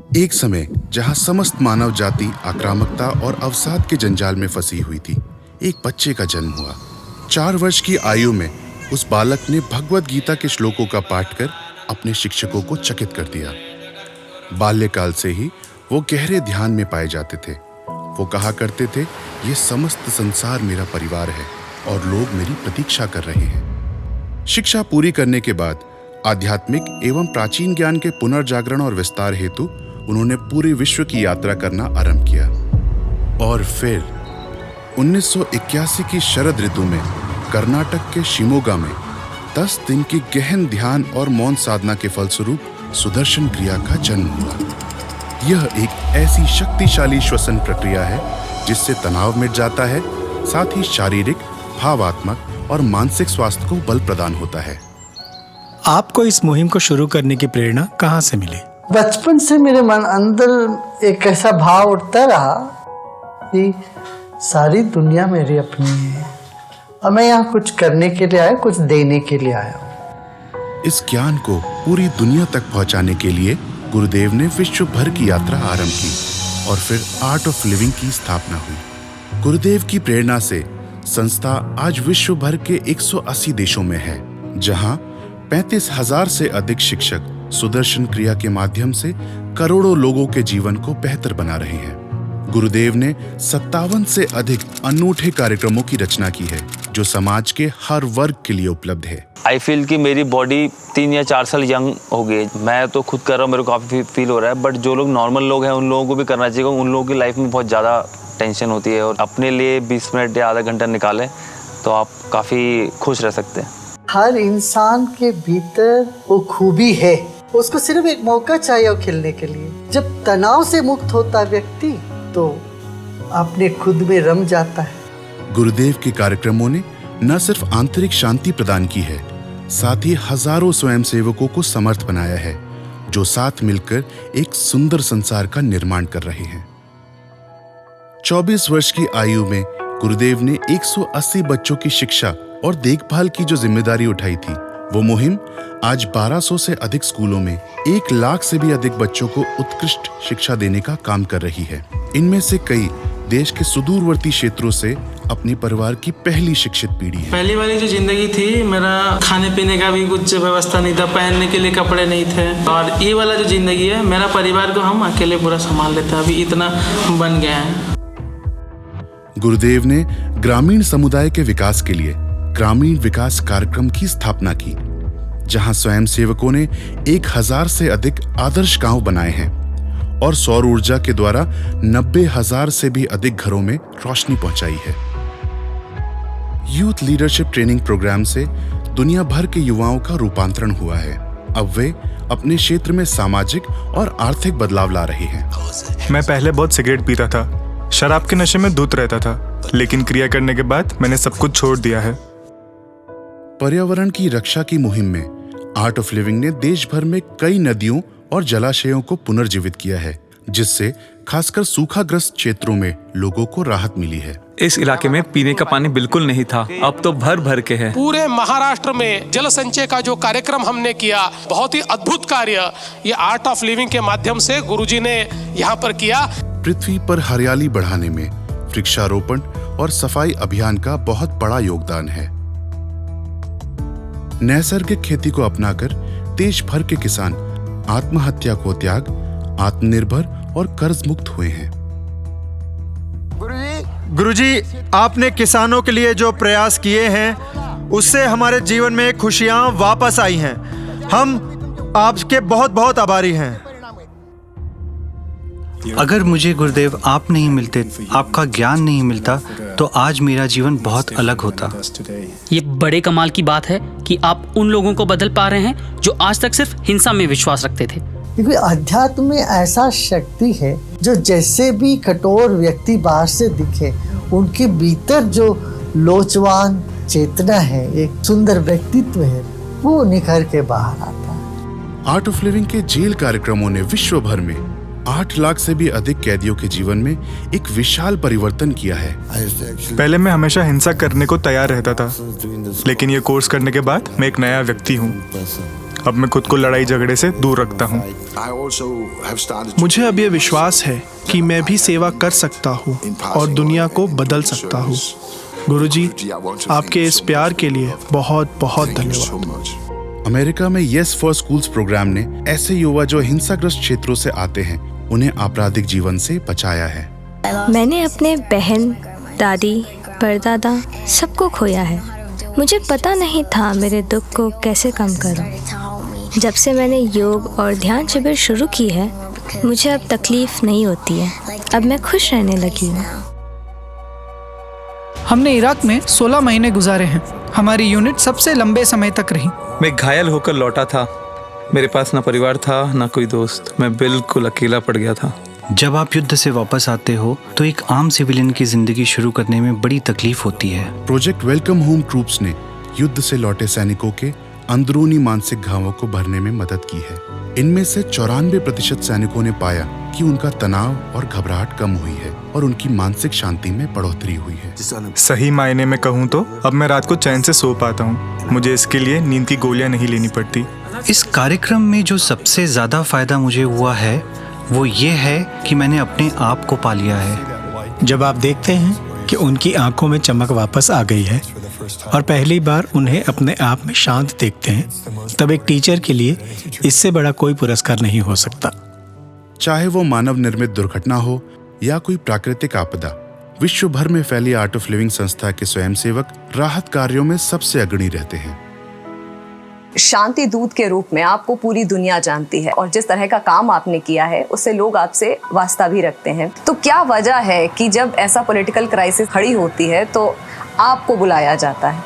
एक समय जहां समस्त मानव जाति आक्रामकता और अवसाद के जंजाल में फंसी हुई थी, एक बच्चे का जन्म हुआ। 4 वर्ष की आयु में उस बालक ने भगवद गीता के श्लोकों का पाठ कर अपने शिक्षकों को चकित कर दिया। बाल्यकाल से ही वो गहरे ध्यान में पाए जाते थे। वो कहा करते थे, ये समस्त संसार मेरा परिवार है और लोग मेरी प्रतीक्षा कर रहे हैं। शिक्षा पूरी करने के बाद आध्यात्मिक एवं प्राचीन ज्ञान के पुनर्जागरण और विस्तार हेतु उन्होंने पूरे विश्व की यात्रा करना आरंभ किया। और फिर 1981 की शरद ऋतु में कर्नाटक के शिमोगा में 10 दिन की गहन ध्यान और मौन साधना के फलस्वरूप सुदर्शन क्रिया का जन्म हुआ। यह एक ऐसी शक्तिशाली श्वसन प्रक्रिया है जिससे तनाव मिट जाता है, साथ ही शारीरिक, भावात्मक और मानसिक स्वास्थ्य को बल प्रदान होता है। आपको इस मुहिम को शुरू करने की प्रेरणा कहाँ से मिली? बचपन से मेरे मन अंदर एक ऐसा भाव उठता रहा कि सारी दुनिया मेरी अपनी है और मैं यहाँ कुछ करने के लिए आया, कुछ देने के लिए आया हूँ। इस ज्ञान को पूरी दुनिया तक पहुंचाने के लिए गुरुदेव ने विश्व भर की यात्रा आरंभ की और फिर आर्ट ऑफ लिविंग की स्थापना हुई। गुरुदेव की प्रेरणा से संस्था आज विश्व भर के 180 देशों में है, जहां 35,000 से अधिक शिक्षक सुदर्शन क्रिया के माध्यम से करोड़ों लोगों के जीवन को बेहतर बना रहे हैं। गुरुदेव ने 57 से अधिक अनूठे कार्यक्रमों की रचना की है, जो समाज के हर वर्ग के लिए उपलब्ध है। आई फील कि मेरी बॉडी 3 या 4 साल यंग हो गई। मैं तो खुद कर रहा हूँ, मेरे को काफ़ी फील हो रहा है, बट जो लोग नॉर्मल लोग हैं उन लोगों को भी करना चाहिए। उन लोगों की लाइफ में बहुत ज़्यादा टेंशन होती है और अपने लिए 20 मिनट या आधा घंटा निकालें तो आप काफ़ी खुश रह सकते हैं। हर इंसान के भीतर वो खूबी है, उसको सिर्फ एक मौका चाहिए खिलने के लिए। जब तनाव से मुक्त होता व्यक्ति तो अपने खुद में रम जाता है। गुरुदेव के कार्यक्रमों ने न सिर्फ आंतरिक शांति प्रदान की है, साथ ही हजारों स्वयंसेवकों को समर्थ बनाया है, जो साथ मिलकर एक सुंदर संसार का निर्माण कर रहे हैं। 24 वर्ष की आयु में गुरुदेव ने 180 बच्चों की शिक्षा और देखभाल की जो जिम्मेदारी उठाई थी, वो मुहिम आज 1200 से अधिक स्कूलों में 1 लाख से भी अधिक बच्चों को उत्कृष्ट शिक्षा देने का काम कर रही है। इनमें से कई देश के सुदूरवर्ती क्षेत्रों से अपने परिवार की पहली शिक्षित पीढ़ी है। पहली वाली जो जिंदगी थी, मेरा खाने पीने का भी कुछ व्यवस्था नहीं था, पहनने के लिए कपड़े नहीं थे। और ये वाला जो जिंदगी है, मेरा परिवार को हम अकेले पूरा संभाल लेते हैं। अभी इतना बन गया है। गुरुदेव ने ग्रामीण समुदाय के विकास के लिए ग्रामीण विकास कार्यक्रम की स्थापना की, जहां स्वयंसेवकों ने 1000 से अधिक आदर्श गांव बनाए हैं और सौर ऊर्जा के द्वारा 90,000 से भी अधिक घरों में रोशनी पहुंचाई है। यूथ लीडरशिप ट्रेनिंग प्रोग्राम से दुनिया भर के युवाओं का रूपांतरण हुआ है। अब वे अपने क्षेत्र में सामाजिक और आर्थिक बदलाव ला रहे हैं। मैं पहले बहुत सिगरेट पीता था, शराब के नशे में धुत रहता था, लेकिन क्रिया करने के बाद मैंने सब कुछ छोड़ दिया है। पर्यावरण की रक्षा की मुहिम में आर्ट ऑफ लिविंग ने देश भर में कई नदियों और जलाशयों को पुनर्जीवित किया है, जिससे खासकर सूखाग्रस्त क्षेत्रों में लोगों को राहत मिली है। इस इलाके में पीने का पानी बिल्कुल नहीं था, अब तो भर भर के है। पूरे महाराष्ट्र में जल संचय का जो कार्यक्रम हमने किया, बहुत ही अद्भुत कार्य ये आर्ट ऑफ लिविंग के माध्यम से गुरुजी ने यहाँ पर किया। पृथ्वी पर हरियाली बढ़ाने में वृक्षारोपण और सफाई अभियान का बहुत बड़ा योगदान है। नैसर्गिक खेती को अपनाकर देश भर के किसान आत्महत्या को त्याग, आत्मनिर्भर और कर्ज मुक्त हुए हैं। गुरुजी, आपने किसानों के लिए जो प्रयास किए हैं, उससे हमारे जीवन में खुशियां वापस आई हैं। हम आपके बहुत बहुत आभारी हैं। अगर मुझे गुरुदेव आप नहीं मिलते, आपका ज्ञान नहीं मिलता, तो आज मेरा जीवन बहुत अलग होता। ये बड़े कमाल की बात है कि आप उन लोगों को बदल पा रहे हैं जो आज तक सिर्फ हिंसा में विश्वास रखते थे। क्योंकि अध्यात्म में ऐसा शक्ति है जो जैसे भी कठोर व्यक्ति बाहर से दिखे, उनके भीतर जो लोचवान चेतना है, एक सुंदर व्यक्तित्व है, वो निखर के बाहर आता है। आर्ट ऑफ लिविंग के जेल कार्यक्रमों ने विश्व भर में 8 लाख से भी अधिक कैदियों के जीवन में एक विशाल परिवर्तन किया है। पहले मैं हमेशा हिंसा करने को तैयार रहता था, लेकिन ये कोर्स करने के बाद मैं एक नया व्यक्ति हूँ। अब मैं खुद को लड़ाई झगड़े से दूर रखता हूँ। मुझे अब ये विश्वास है कि मैं भी सेवा कर सकता हूँ और दुनिया को बदल सकता हूँ। गुरुजी, आपके इस प्यार के लिए बहुत बहुत धन्यवाद। अमेरिका में येस फॉर स्कूल्स प्रोग्राम ने ऐसे युवा जो हिंसाग्रस्त क्षेत्रों से आते हैं उन्हें आपराधिक जीवन से बचाया है। मैंने अपने बहन, दादी, परदादा सबको खोया है। मुझे पता नहीं था मेरे दुख को कैसे कम करूं। जब से मैंने योग और ध्यान शिविर शुरू की है, मुझे अब तकलीफ नहीं होती है। अब मैं खुश रहने लगी हूँ। हमने इराक में 16 महीने गुजारे हैं। हमारी यूनिट सबसे लंबे समय तक रही। मैं घायल होकर लौटा था। मेरे पास ना परिवार था ना कोई दोस्त। मैं बिल्कुल अकेला पड़ गया था। जब आप युद्ध से वापस आते हो तो एक आम सिविलियन की जिंदगी शुरू करने में बड़ी तकलीफ होती है। प्रोजेक्ट वेलकम होम ट्रूप्स ने युद्ध से लौटे सैनिकों के अंदरूनी मानसिक घावों को भरने में मदद की है। इनमें से 94% सैनिकों ने पाया कि उनका तनाव और घबराहट कम हुई है और उनकी मानसिक शांति में बढ़ोतरी हुई है। सही मायने में कहूँ तो अब मैं रात को चैन से सो पाता हूँ। मुझे इसके लिए नींद की गोलियां नहीं लेनी पड़ती। इस कार्यक्रम में जो सबसे ज्यादा फायदा मुझे हुआ है वो ये है कि मैंने अपने आप को पा लिया है। जब आप देखते हैं कि उनकी आंखों में चमक वापस आ गई है और पहली बार उन्हें अपने आप में शांत देखते हैं, तब एक टीचर के लिए इससे बड़ा कोई पुरस्कार नहीं हो सकता। चाहे वो मानव निर्मित दुर्घटना हो या कोई प्राकृतिक आपदा, विश्व भर में फैली आर्ट ऑफ लिविंग संस्था के स्वयंसेवक राहत कार्यों में सबसे अग्रणी रहते हैं। शांति दूत के रूप में आपको पूरी दुनिया जानती है और जिस तरह का काम आपने किया है उससे लोग आपसे वास्ता भी रखते हैं। तो क्या वजह है कि जब ऐसा पॉलिटिकल क्राइसिस खड़ी होती है तो आपको बुलाया जाता है?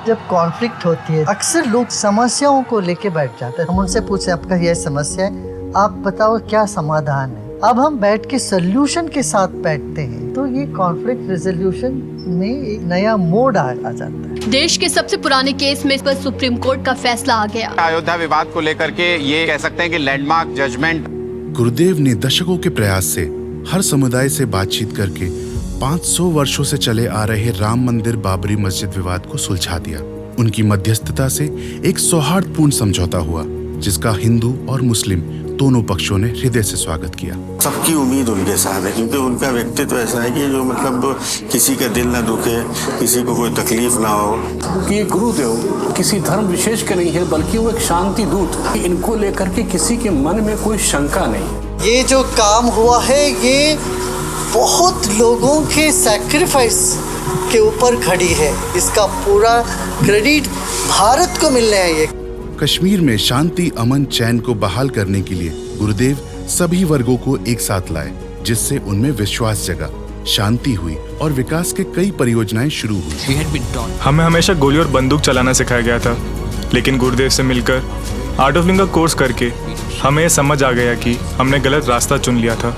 जब कॉन्फ्लिक्ट होती है अक्सर लोग समस्याओं को लेके बैठ जाते हैं। हम उनसे पूछे आपका यह समस्या है, आप बताओ क्या समाधान है। अब हम बैठ के सोल्यूशन के साथ बैठते हैं तो ये कॉन्फ्लिक्ट रेजोल्यूशन में एक नया मोड आ जाता है। देश के सबसे पुराने केस में इस पर सुप्रीम कोर्ट का फैसला आ गया। अयोध्या विवाद को लेकर के ये कह सकते हैं कि लैंडमार्क जजमेंट। गुरुदेव ने दशकों के प्रयास से हर समुदाय से बातचीत करके 500 वर्षों से चले आ रहे राम मंदिर बाबरी मस्जिद विवाद को सुलझा दिया। उनकी मध्यस्थता से एक सौहार्दपूर्ण समझौता हुआ जिसका हिंदू और मुस्लिम दोनों पक्षों ने हृदय से स्वागत किया। सबकी उम्मीद उनके साथ है क्योंकि उनका व्यक्तित्व ऐसा है कि जो मतलब किसी का दिल ना दुखे, किसी को कोई तकलीफ ना हो। कि ये गुरुदेव किसी धर्म विशेष के नहीं है बल्कि वो एक शांति दूत। इनको लेकर के किसी के मन में कोई शंका नहीं। ये जो काम हुआ है ये बहुत लोगों के सैक्रिफाइस के ऊपर खड़ी है। इसका पूरा क्रेडिट भारत को मिलना है। ये कश्मीर में शांति, अमन, चैन को बहाल करने के लिए गुरुदेव सभी वर्गों को एक साथ लाए जिससे उनमें विश्वास जगा, शांति हुई और विकास के कई परियोजनाएं शुरू हुई। हमें हमेशा गोली और बंदूक चलाना सिखाया गया था, लेकिन गुरुदेव से मिलकर आर्ट ऑफ लिविंग का कोर्स करके हमें यह समझ आ गया कि हमने गलत रास्ता चुन लिया था।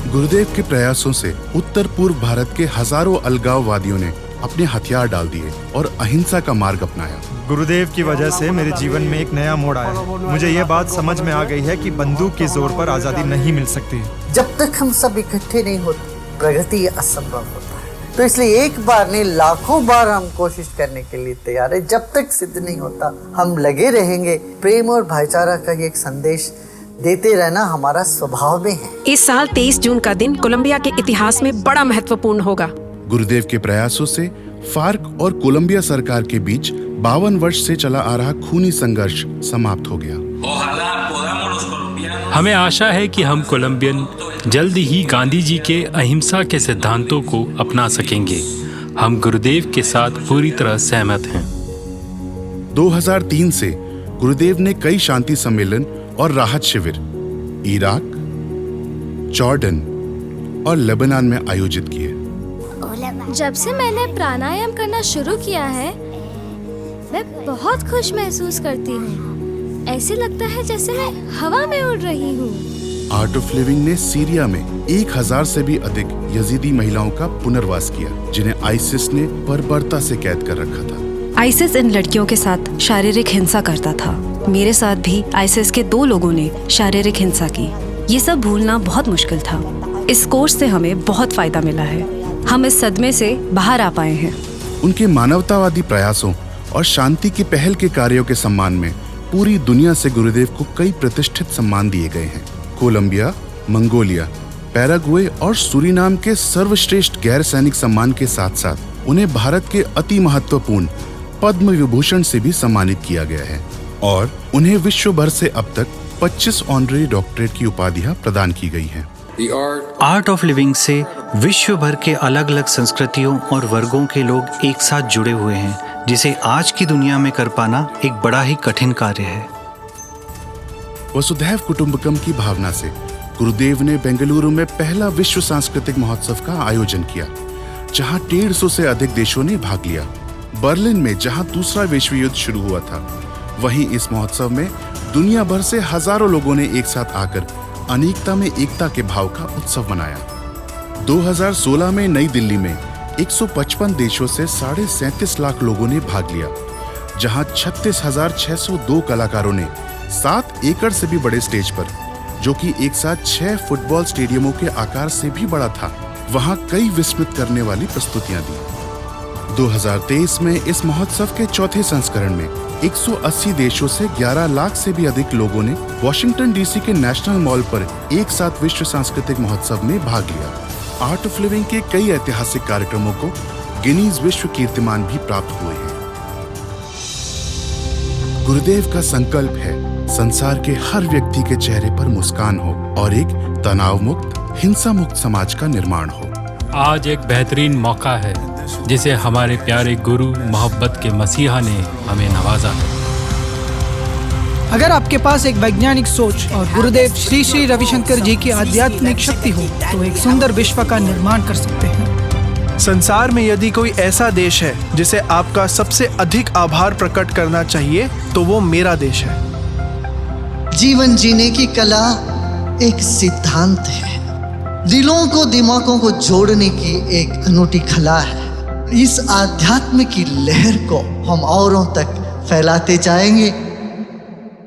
गुरुदेव के प्रयासों से उत्तर पूर्व भारत के हजारों अलगाववादियों ने अपने हथियार डाल दिए और अहिंसा का मार्ग अपनाया। गुरुदेव की वजह से मेरे जीवन में एक नया मोड़ आया है। मुझे ये बात समझ में आ गई है कि बंदूक के जोर पर आजादी नहीं मिल सकती। जब तक हम सब इकट्ठे नहीं होते प्रगति असंभव होता है। तो इसलिए एक बार नहीं लाखों बार हम कोशिश करने के लिए तैयार है। जब तक सिद्ध नहीं होता हम लगे रहेंगे। प्रेम और भाईचारा का एक संदेश देते रहना हमारा स्वभाव में है। इस साल 23 जून का दिन कोलंबिया के इतिहास में बड़ा महत्वपूर्ण होगा। गुरुदेव के प्रयासों से फार्क और कोलंबिया सरकार के बीच 52 वर्ष से चला आ रहा खूनी संघर्ष समाप्त हो गया। हमें आशा है कि हम कोलंबियन जल्द ही गांधी जी के अहिंसा के सिद्धांतों को अपना सकेंगे। हम गुरुदेव के साथ पूरी तरह सहमत हैं। 2003 से गुरुदेव ने कई शांति सम्मेलन और राहत शिविर इराक, जॉर्डन और लेबनान में आयोजित किए। जब से मैंने प्राणायाम करना शुरू किया है मैं बहुत खुश महसूस करती हूँ। ऐसे लगता है जैसे मैं हवा में उड़ रही हूँ। आर्ट ऑफ लिविंग ने सीरिया में 1000 से भी अधिक यजीदी महिलाओं का पुनर्वास किया जिन्हें आईसिस ने बर्बरता से कैद कर रखा था। आईसिस इन लड़कियों के साथ शारीरिक हिंसा करता था। मेरे साथ भी आईसिस के 2 लोगों ने शारीरिक हिंसा की। ये सब भूलना बहुत मुश्किल था। इस कोर्स से हमें बहुत फायदा मिला है। हम इस सदमे से बाहर आ पाए हैं। उनके मानवतावादी प्रयासों और शांति की पहल के कार्यों के सम्मान में पूरी दुनिया से गुरुदेव को कई प्रतिष्ठित सम्मान दिए गए हैं। कोलंबिया, मंगोलिया, पैराग्वे और सूरीनाम के सर्वश्रेष्ठ गैर सैनिक सम्मान के साथ साथ उन्हें भारत के अति महत्वपूर्ण पद्म विभूषण से भी सम्मानित किया गया है और उन्हें विश्व भर से अब तक 25 ऑनरेरी डॉक्टरेट की उपाधियां प्रदान की गई हैं। आर्ट ऑफ लिविंग से विश्व भर के अलग अलग संस्कृतियों और वर्गों के लोग एक साथ जुड़े हुए हैं, जिसे आज की दुनिया में कर पाना एक बड़ा ही कठिन कार्य है। वसुधैव कुटुंबकम की भावना से गुरुदेव ने बेंगलुरु में पहला विश्व सांस्कृतिक महोत्सव का आयोजन किया, जहां 150 से अधिक देशों ने भाग लिया। बर्लिन में जहां दूसरा विश्व युद्ध शुरू हुआ था, वहीं इस महोत्सव में दुनिया भर से हजारों लोगों ने एक साथ आकर अनेकता में एकता के भाव का उत्सव मनाया। 2016 में नई दिल्ली में 155 देशों से 37.5 लाख लोगों ने भाग लिया, जहां 36,602 कलाकारों ने 7 एकड़ से भी बड़े स्टेज पर, जो कि एक साथ 6 फुटबॉल स्टेडियमों के आकार से भी बड़ा था, वहां कई विस्मित करने वाली प्रस्तुतियां दी। 2023 में इस महोत्सव के चौथे संस्करण में 180 देशों से 11 लाख से भी अधिक लोगों ने वॉशिंगटन डीसी के नेशनल मॉल पर एक साथ विश्व सांस्कृतिक महोत्सव में भाग लिया। आर्ट ऑफ लिविंग के कई ऐतिहासिक कार्यक्रमों को गिनीज विश्व कीर्तिमान भी प्राप्त हुए हैं। गुरुदेव का संकल्प है संसार के हर व्यक्ति के चेहरे पर मुस्कान हो और एक तनाव मुक्त, हिंसा मुक्त समाज का निर्माण हो। आज एक बेहतरीन मौका है जिसे हमारे प्यारे गुरु मोहब्बत के मसीहा ने हमें नवाजा है। अगर आपके पास एक वैज्ञानिक सोच और गुरुदेव श्री श्री रविशंकर जी की आध्यात्मिक शक्ति हो तो एक सुंदर विश्व का निर्माण कर सकते हैं। संसार में यदि कोई ऐसा देश है जिसे आपका सबसे अधिक आभार प्रकट करना चाहिए तो वो मेरा देश है। जीवन जीने की कला एक सिद्धांत है, दिलों को दिमागों को जोड़ने की एक अनूठी कला है। इस आध्यात्म की लहर को हम औरों तक फैलाते जाएंगे